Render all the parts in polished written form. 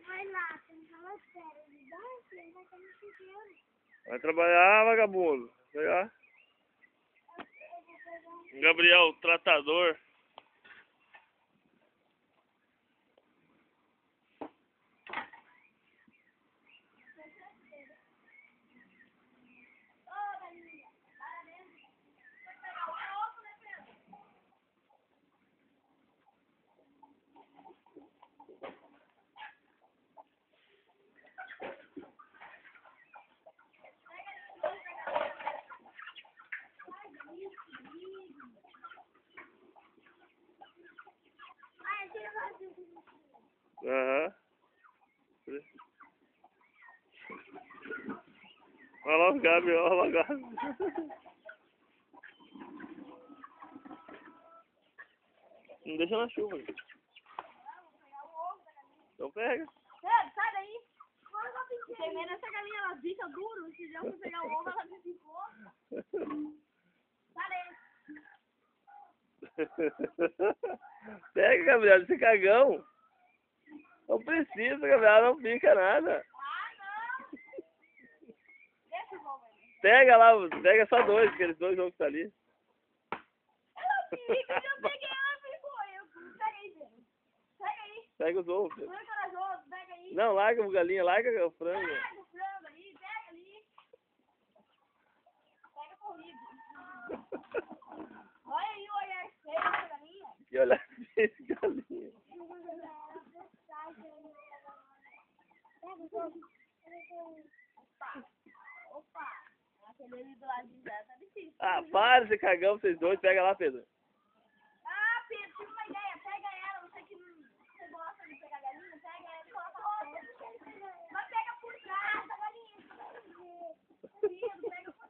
vai lá, tem que falar sério. Ele vai estar me pedindo. Vai trabalhar, vagabundo. Pegar. Gabriel, tratador. Aham. Olha lá o Gabi, olha lá o Gabi. Não deixa na chuva. Então pega. Sai daí. Você vê nessa galinha, ela bica duro. Se eu for pegar o ovo, ela me picou. Sai daí. Pega, Gabriel, esse cagão. Não precisa, Gabriel, não pica nada. Deixa o ovo aí. Pega lá, pega só dois, aqueles dois ovos que tá ali. Ela pica, eu peguei, ela picou. Pega aí, Pedro. Pega aí. Pega os ovos. Pedro. Arranca as ovos, pega aí. Não, larga o galinha, larga o frango. Pega o frango ali, pega ali. Pega comigo. Olha aí o olhar feio dessa galinha. Que olha esse galinha. Opa. Aquele ali do lado de lá tá difícil. Ah, para esse cagão, vocês dois. Pega lá, Pedro. Ah, Pedro, tive uma ideia. Pega ela, você que você gosta de pegar galinha, pega ela e coloca na frente. Mas pega por trás da galinha. Pedro, pega por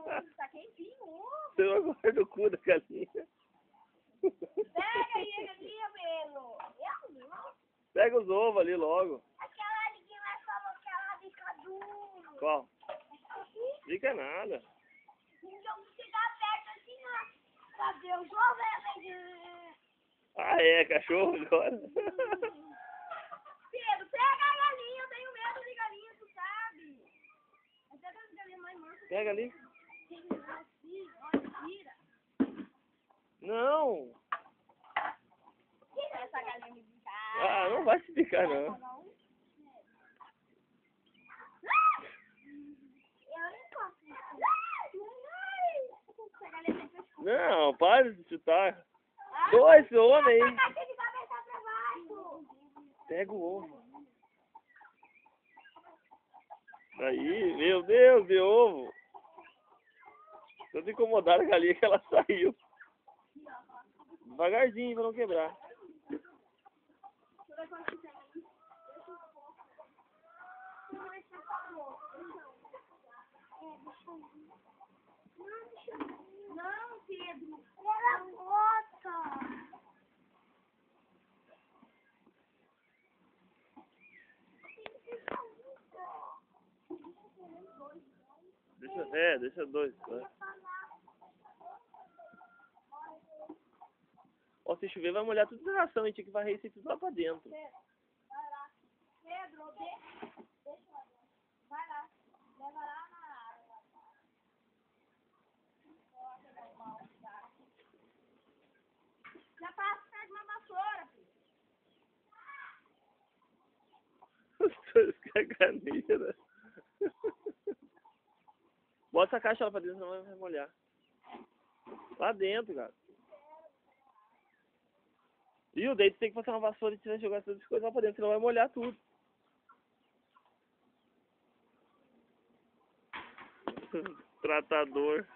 trás. Tá quentinho o ovo. Você não guarda o cu da galinha. Pega aí a galinha, Pedro. Eu não. Pega os ovos ali logo. Aquela ali que nós falou que ela fica duro. Qual? Fica nada. Então, chegar perto assim, ó. Cadê os ovos? Ah, é, cachorro agora. Pedro, pega a galinha. Eu tenho medo de galinha, tu sabe. Até das galinhas mais mansas. Pega ali. Tira. Não. Tira essa galinha me picar. Ah, não vai se picar, não. Não, para de chutar. Dois homens aí. Pega o ovo. Aí, meu Deus, de ovo. Tanto incomodar a galinha que ela saiu. Devagarzinho pra não quebrar. Não, Pedro. Ela bota. Deixa dois. Né? Ó, se chover vai molhar tudo na ração, a gente tem que varrer isso tudo lá pra dentro. Vai lá. Pedro, deixa lá. Vai lá. Leva lá na água. Já passa perto de uma vassoura, filho. Os dois caganeira. Bota essa caixa lá pra dentro, senão vai molhar. Lá dentro, cara. E o daí tu tem que passar uma vassoura e tirar jogar todas as coisas lá pra dentro, senão vai molhar tudo. Tratador.